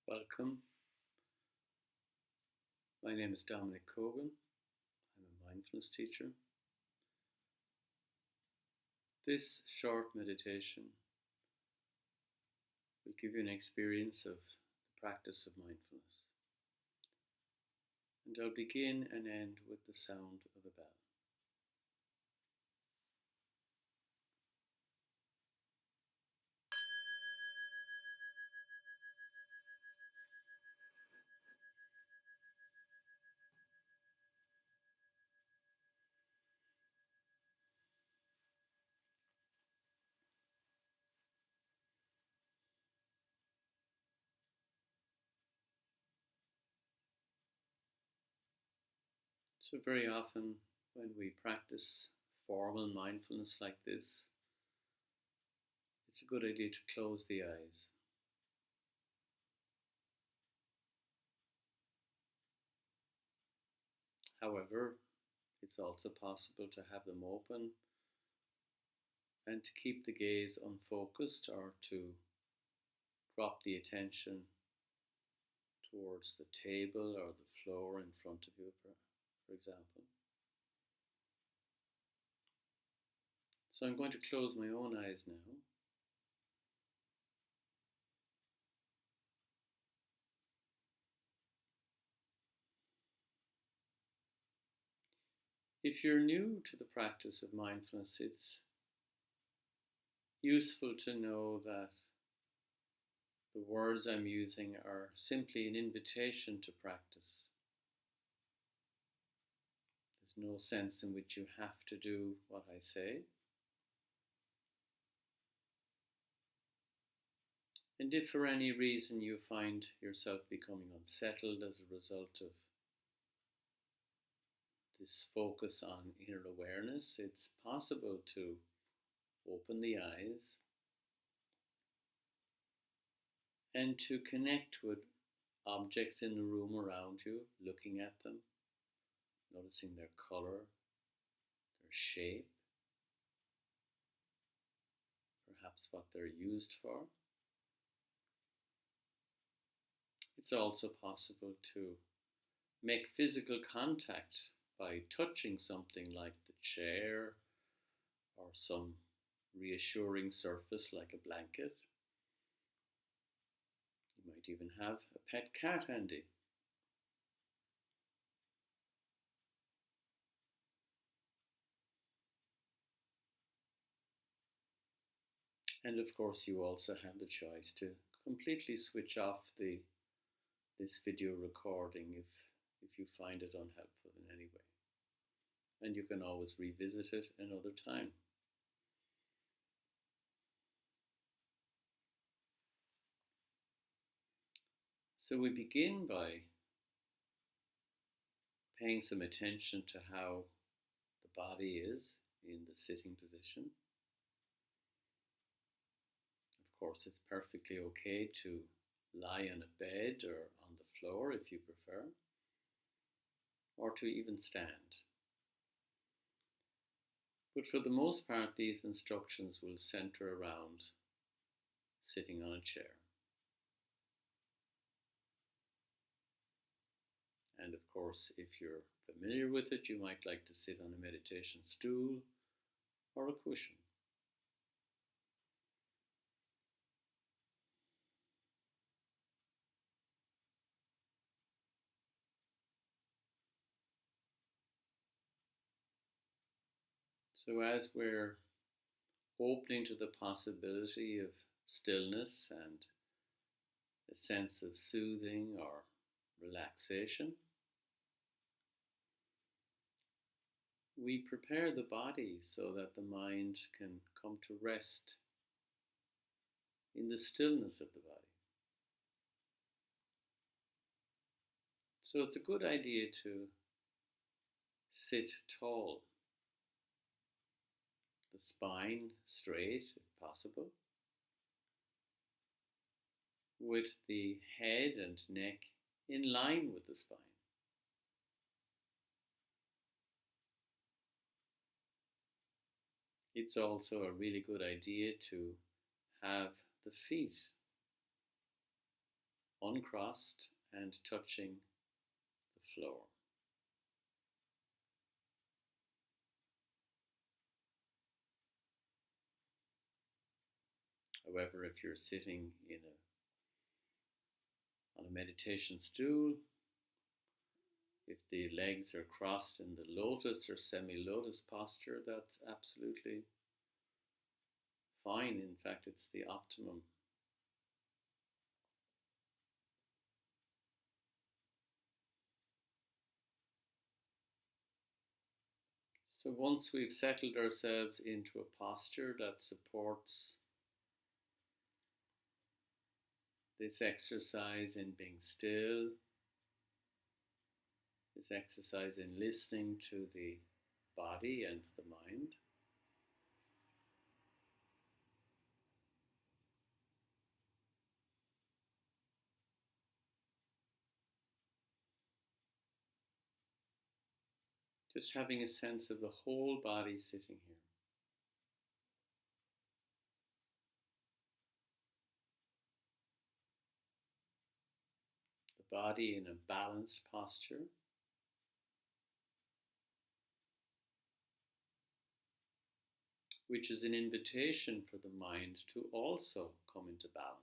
Welcome. My name is Dominic Cogan. I'm a mindfulness teacher. This short meditation will give you an experience of the practice of mindfulness. And I'll begin and end with the sound of a bell. So very often when we practice formal mindfulness like this, it's a good idea to close the eyes. However, it's also possible to have them open and to keep the gaze unfocused or to drop the attention towards the table or the floor in front of you, for example. So I'm going to close my own eyes now. If you're new to the practice of mindfulness, it's useful to know that the words I'm using are simply an invitation to practice. There's no sense in which you have to do what I say. And if for any reason you find yourself becoming unsettled as a result of this focus on inner awareness, it's possible to open the eyes and to connect with objects in the room around you, looking at them, noticing their color, their shape, perhaps what they're used for. It's also possible to make physical contact by touching something like the chair or some reassuring surface like a blanket. You might even have a pet cat handy. And of course you also have the choice to completely switch off this video recording if you find it unhelpful in any way. And you can always revisit it another time. So we begin by paying some attention to how the body is in the sitting position. Of course, it's perfectly okay to lie on a bed or on the floor if you prefer, or to even stand. But for the most part, these instructions will center around sitting on a chair. And of course, if you're familiar with it, you might like to sit on a meditation stool or a cushion. So as we're opening to the possibility of stillness and a sense of soothing or relaxation, we prepare the body so that the mind can come to rest in the stillness of the body. So it's a good idea to sit tall, the spine straight if possible, with the head and neck in line with the spine. It's also a really good idea to have the feet uncrossed and touching the floor. However, if you're sitting on a meditation stool, if the legs are crossed in the lotus or semi-lotus posture, that's absolutely fine. In fact, it's the optimum. So once we've settled ourselves into a posture that supports this exercise in being still, this exercise in listening to the body and the mind, just having a sense of the whole body sitting here. The body in a balanced posture. Which is an invitation for the mind to also come into balance.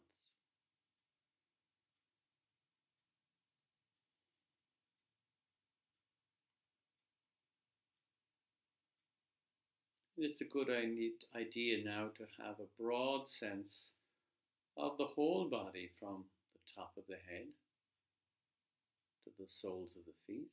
And it's a good idea now to have a broad sense of the whole body from the top of the head to the soles of the feet.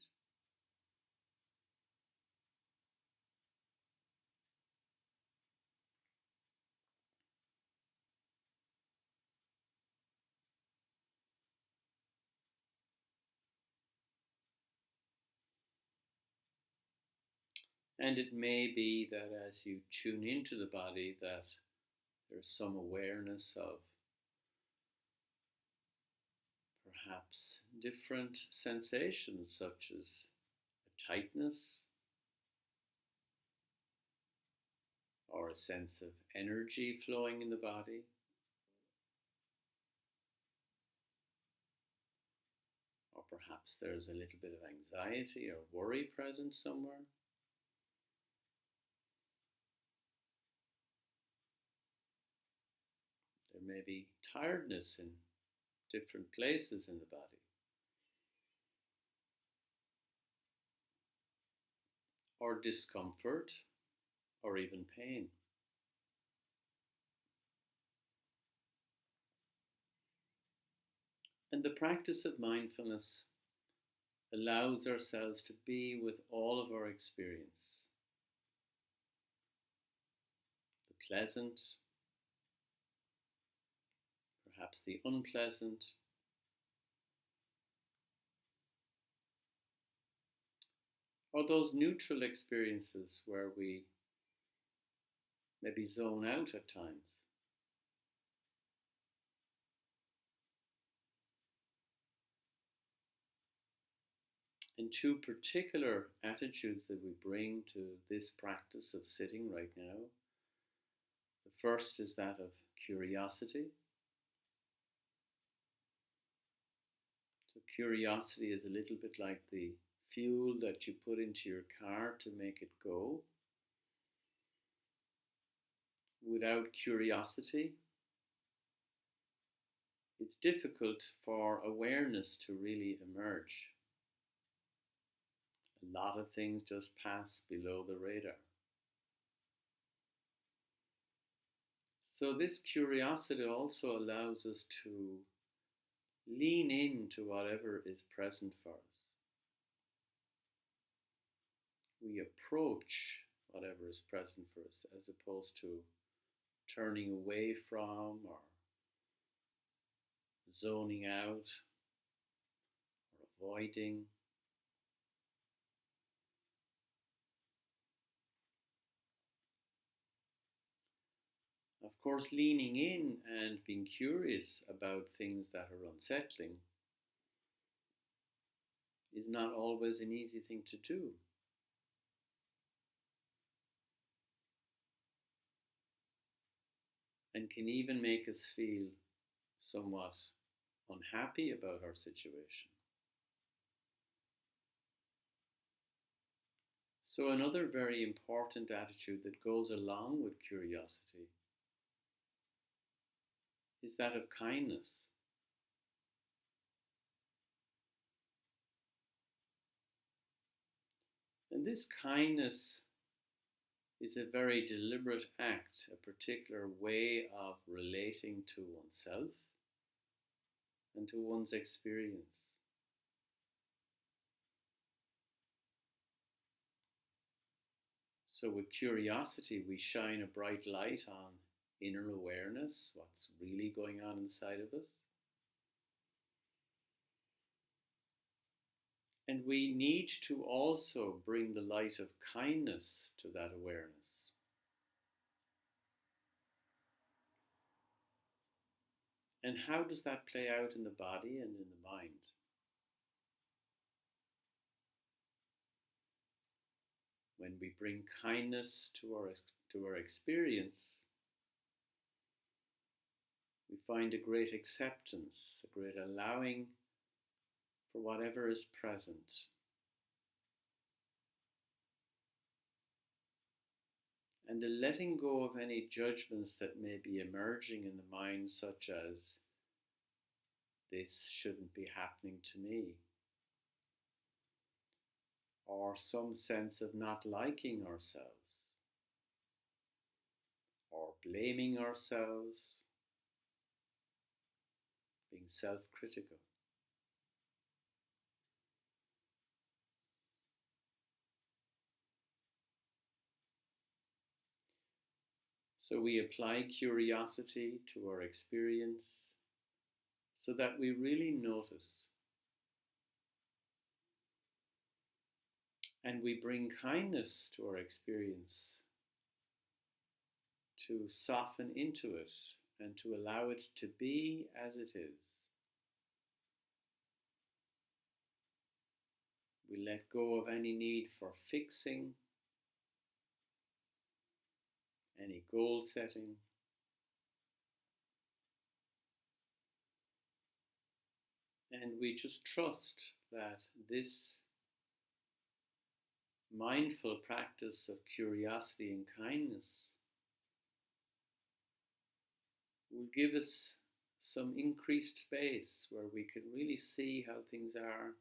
And it may be that as you tune into the body that there's some awareness of perhaps different sensations such as a tightness or a sense of energy flowing in the body. Or perhaps there's a little bit of anxiety or worry present somewhere. There may be tiredness in different places in the body. Or discomfort, or even pain. And the practice of mindfulness allows ourselves to be with all of our experience. The pleasant, perhaps the unpleasant, or those neutral experiences where we maybe zone out at times. And two particular attitudes that we bring to this practice of sitting right now. The first is that of curiosity. So curiosity is a little bit like the fuel that you put into your car to make it go. Without curiosity, it's difficult for awareness to really emerge. A lot of things just pass below the radar. So this curiosity also allows us to lean into whatever is present for us. We approach whatever is present for us as opposed to turning away from or zoning out or avoiding. Of course, leaning in and being curious about things that are unsettling is not always an easy thing to do. And can even make us feel somewhat unhappy about our situation. So, another very important attitude that goes along with curiosity is that of kindness. And this kindness is a very deliberate act, a particular way of relating to oneself and to one's experience. So, with curiosity, we shine a bright light on inner awareness, what's really going on inside of us. And we need to also bring the light of kindness to that awareness. And how does that play out in the body and in the mind? When we bring kindness to our experience, we find a great acceptance, a great allowing for whatever is present. And a letting go of any judgments that may be emerging in the mind, such as, this shouldn't be happening to me, or some sense of not liking ourselves, or blaming ourselves, being self-critical. So we apply curiosity to our experience so that we really notice. And we bring kindness to our experience to soften into it and to allow it to be as it is. We let go of any need for fixing, any goal setting. And we just trust that this mindful practice of curiosity and kindness will give us some increased space where we can really see how things are.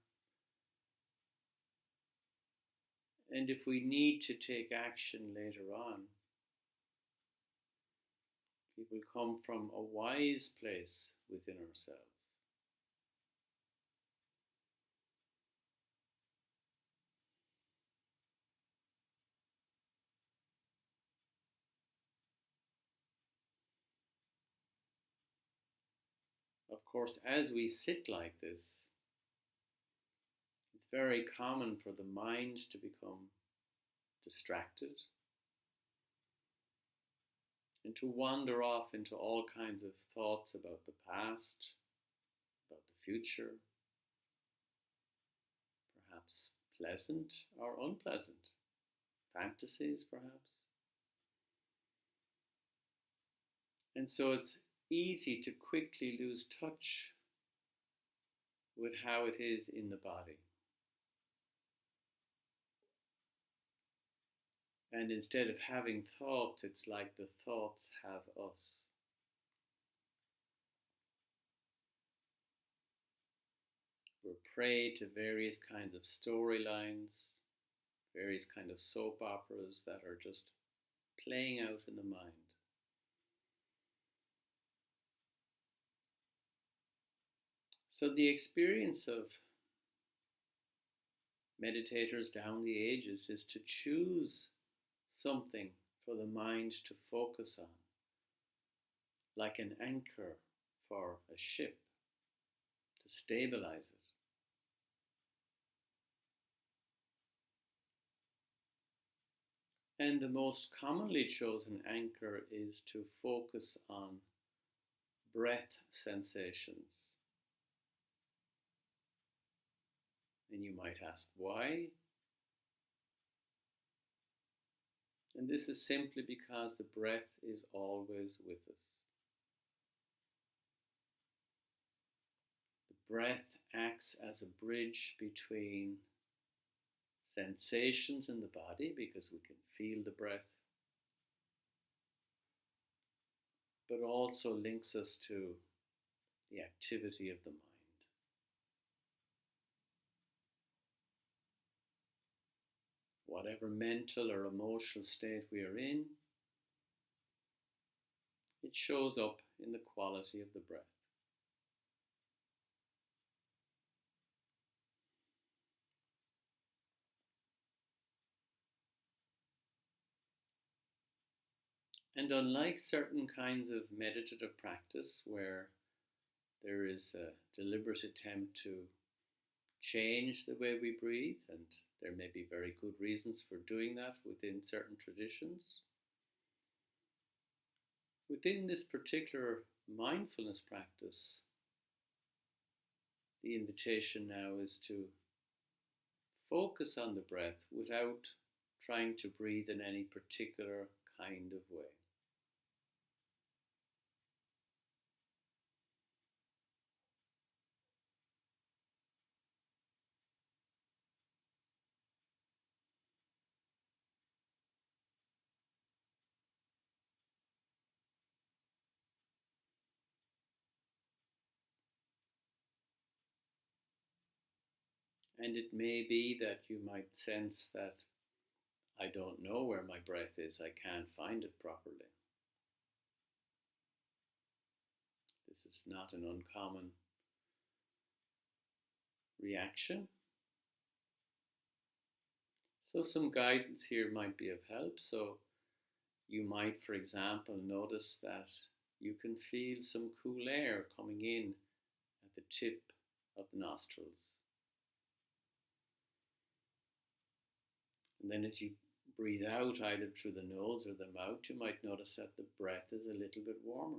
And if we need to take action later on, it will come from a wise place within ourselves. Of course, as we sit like this, it's very common for the mind to become distracted and to wander off into all kinds of thoughts about the past, about the future, perhaps pleasant or unpleasant, fantasies perhaps. And so it's easy to quickly lose touch with how it is in the body. And instead of having thoughts, it's like the thoughts have us. We're prey to various kinds of storylines, various kinds of soap operas that are just playing out in the mind. So the experience of meditators down the ages is to choose something for the mind to focus on, like an anchor for a ship, to stabilize it. And the most commonly chosen anchor is to focus on breath sensations. And you might ask why? And this is simply because the breath is always with us. breath acts as a bridge between sensations in the body, because we can feel the breath, but also links us to the activity of the mind. Whatever mental or emotional state we are in, it shows up in the quality of the breath. And unlike certain kinds of meditative practice where there is a deliberate attempt to change the way we breathe, and there may be very good reasons for doing that within certain traditions, within this particular mindfulness practice, the invitation now is to focus on the breath without trying to breathe in any particular kind of way. And it may be that you might sense that I don't know where my breath is, I can't find it properly. This is not an uncommon reaction. So some guidance here might be of help. So you might, for example, notice that you can feel some cool air coming in at the tip of the nostrils. And then as you breathe out, either through the nose or the mouth, you might notice that the breath is a little bit warmer.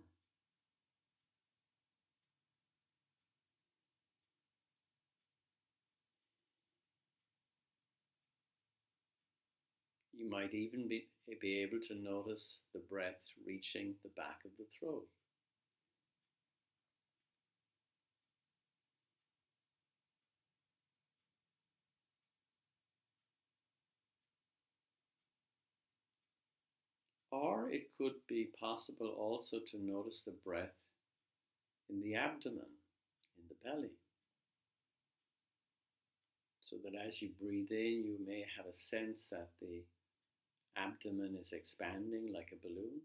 You might even be able to notice the breath reaching the back of the throat. Or it could be possible also to notice the breath in the abdomen, in the belly. So that as you breathe in, you may have a sense that the abdomen is expanding like a balloon.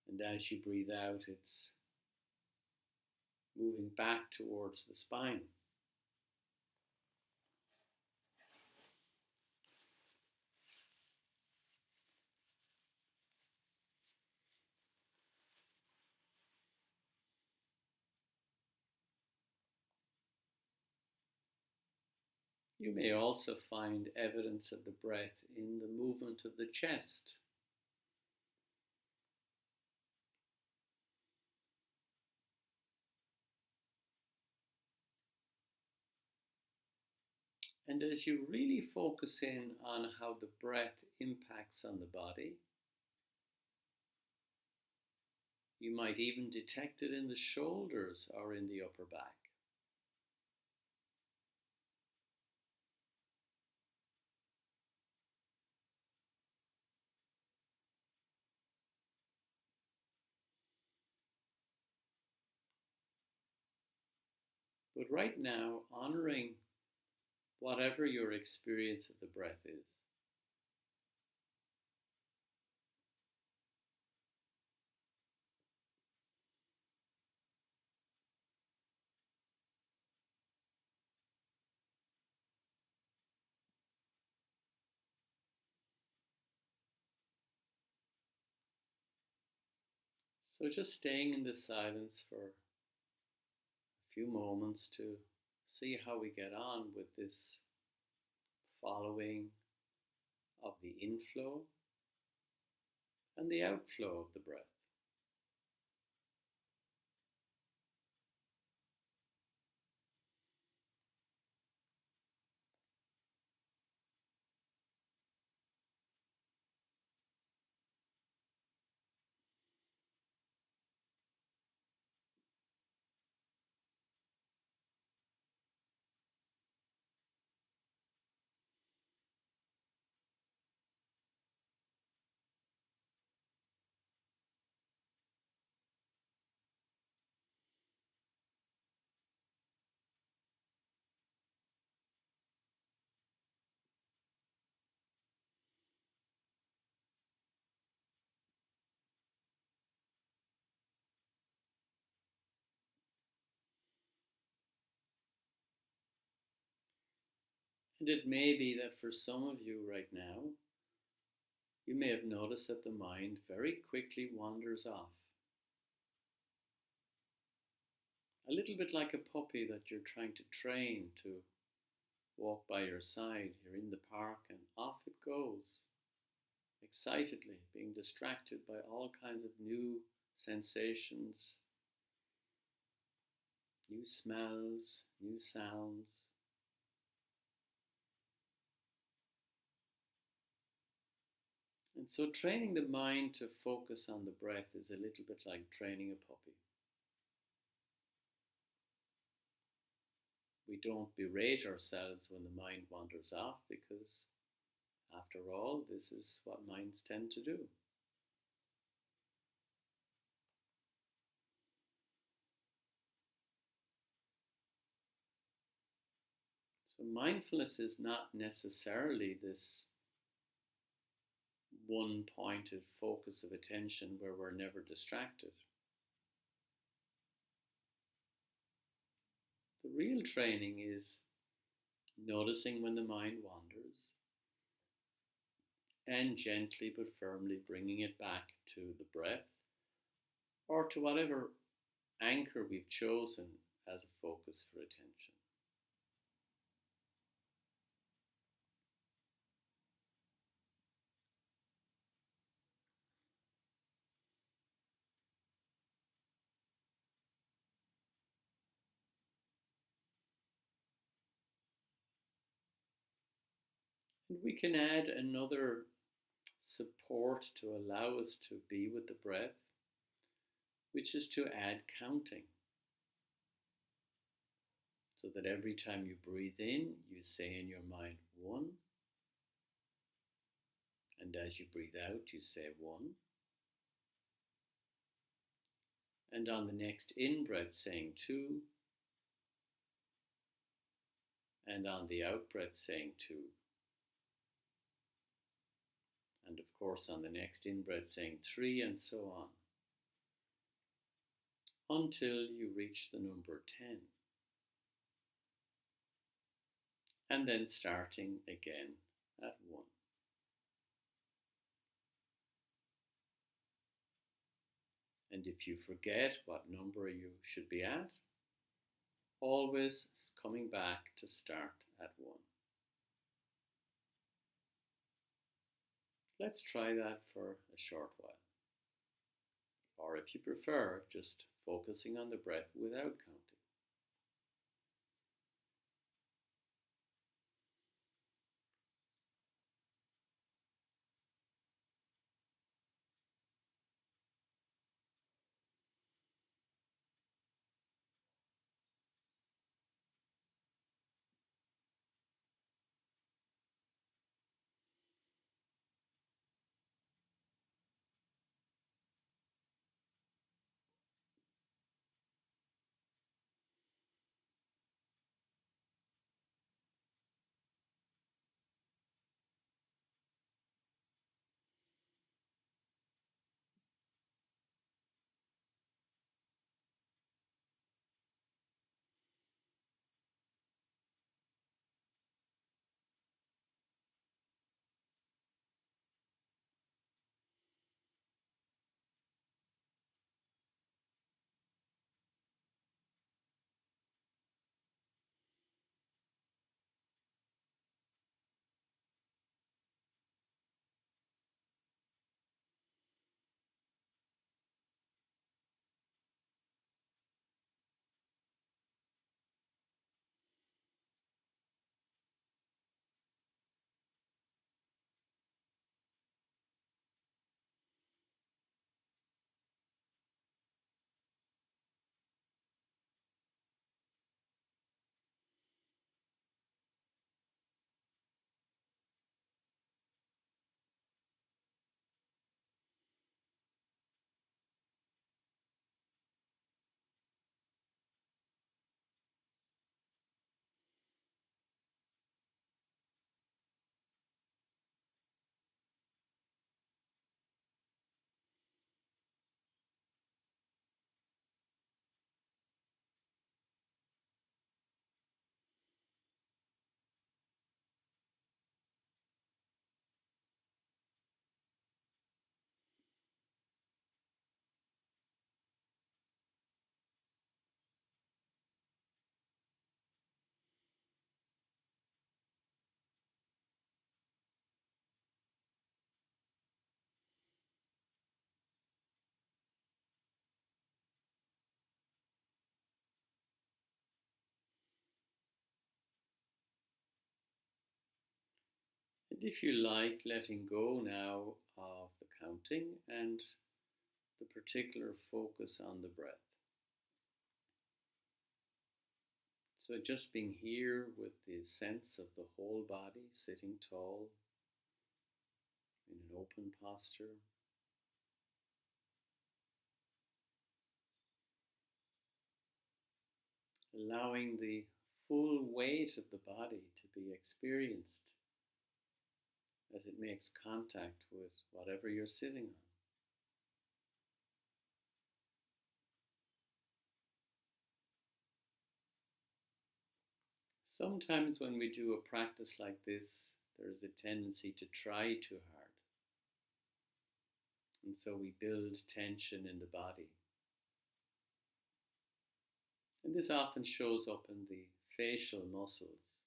And as you breathe out, it's moving back towards the spine. You may also find evidence of the breath in the movement of the chest. And as you really focus in on how the breath impacts on the body, you might even detect it in the shoulders or in the upper back. But right now, honoring whatever your experience of the breath is. So just staying in the silence for a few moments to see how we get on with this following of the inflow and the outflow of the breath. And it may be that for some of you right now, you may have noticed that the mind very quickly wanders off. A little bit like a puppy that you're trying to train to walk by your side. You're in the park and off it goes, excitedly, being distracted by all kinds of new sensations, new smells, new sounds. And so training the mind to focus on the breath is a little bit like training a puppy. We don't berate ourselves when the mind wanders off because, after all, this is what minds tend to do. So mindfulness is not necessarily this one pointed focus of attention where we're never distracted. The real training is noticing when the mind wanders and gently but firmly bringing it back to the breath or to whatever anchor we've chosen as a focus for attention. And we can add another support to allow us to be with the breath, which is to add counting. So that every time you breathe in, you say in your mind 1, and as you breathe out, you say 1. And on the next in breath, saying 2, and on the out breath, saying 2. And of course, on the next in breath, saying 3, and so on, until you reach the number 10. And then starting again at 1. And if you forget what number you should be at, always coming back to start at 1. Let's try that for a short while. Or if you prefer, just focusing on the breath without counting. And if you like, letting go now of the counting and the particular focus on the breath. So just being here with the sense of the whole body sitting tall in an open posture. Allowing the full weight of the body to be experienced as it makes contact with whatever you're sitting on. Sometimes when we do a practice like this, there's a tendency to try too hard. And so we build tension in the body. And this often shows up in the facial muscles.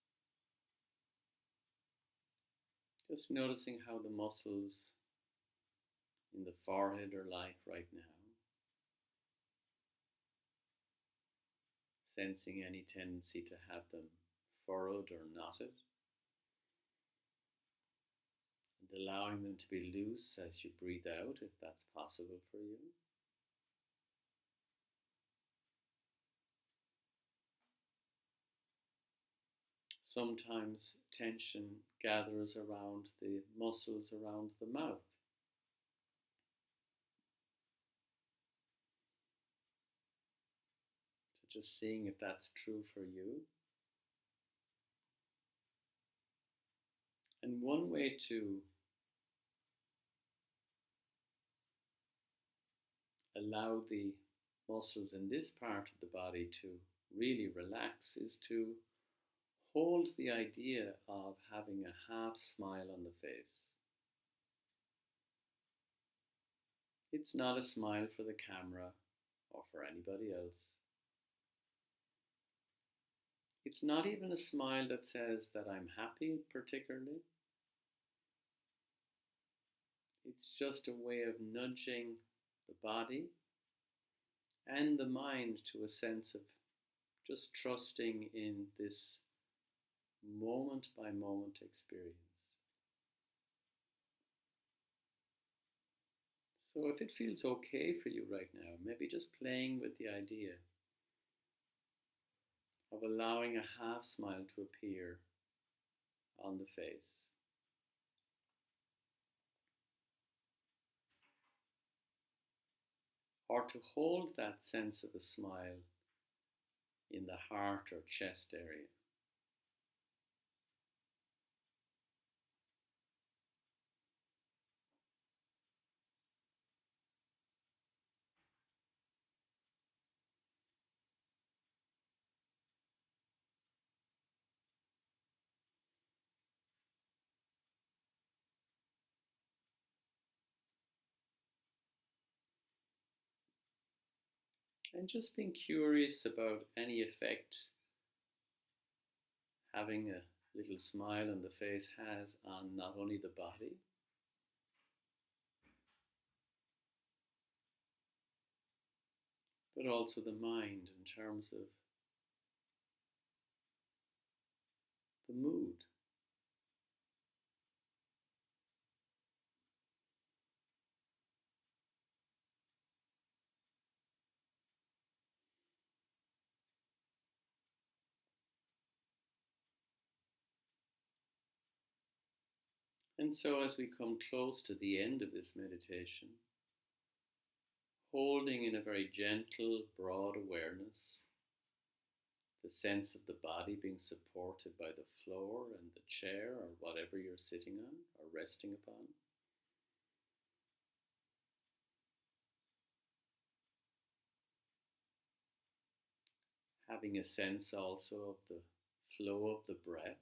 Just noticing how the muscles in the forehead are like right now. Sensing any tendency to have them furrowed or knotted. And allowing them to be loose as you breathe out, if that's possible for you. Sometimes tension gathers around the muscles around the mouth. So just seeing if that's true for you. And one way to allow the muscles in this part of the body to really relax is to hold the idea of having a half smile on the face. It's not a smile for the camera or for anybody else. It's not even a smile that says that I'm happy particularly. It's just a way of nudging the body and the mind to a sense of just trusting in this moment by moment experience. So if it feels okay for you right now, maybe just playing with the idea of allowing a half smile to appear on the face. Or to hold that sense of a smile in the heart or chest area. And just being curious about any effect having a little smile on the face has on not only the body, but also the mind in terms of the mood. And so as we come close to the end of this meditation, holding in a very gentle, broad awareness, the sense of the body being supported by the floor and the chair or whatever you're sitting on or resting upon. Having a sense also of the flow of the breath.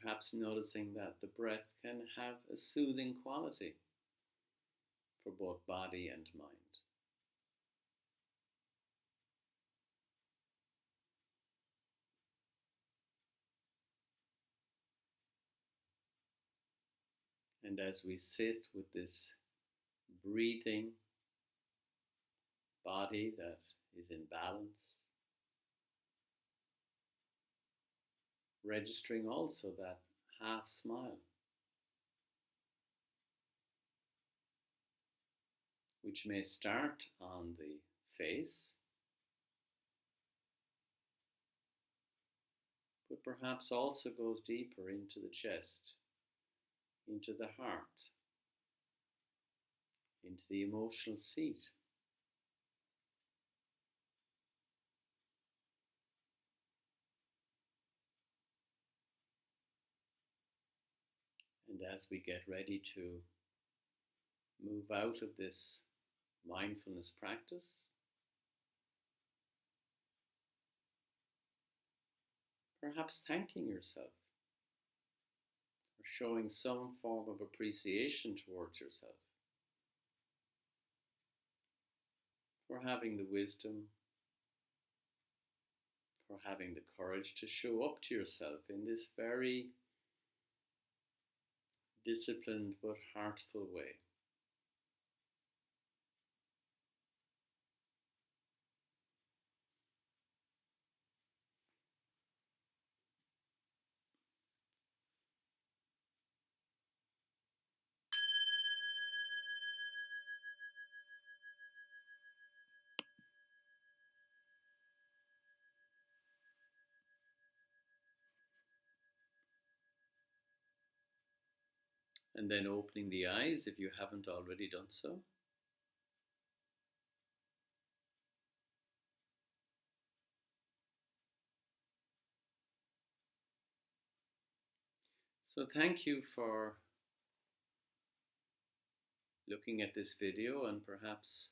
Perhaps noticing that the breath can have a soothing quality for both body and mind. And as we sit with this breathing body that is in balance, registering also that half smile, which may start on the face, but perhaps also goes deeper into the chest, into the heart, into the emotional seat. And as we get ready to move out of this mindfulness practice, perhaps thanking yourself or showing some form of appreciation towards yourself for having the wisdom, for having the courage to show up to yourself in this very disciplined but heartful way. And then opening the eyes if you haven't already done so. So thank you for looking at this video, and perhaps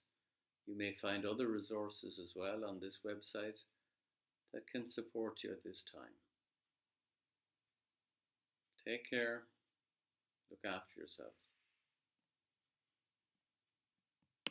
you may find other resources as well on this website that can support you at this time. Take care. Look after yourselves.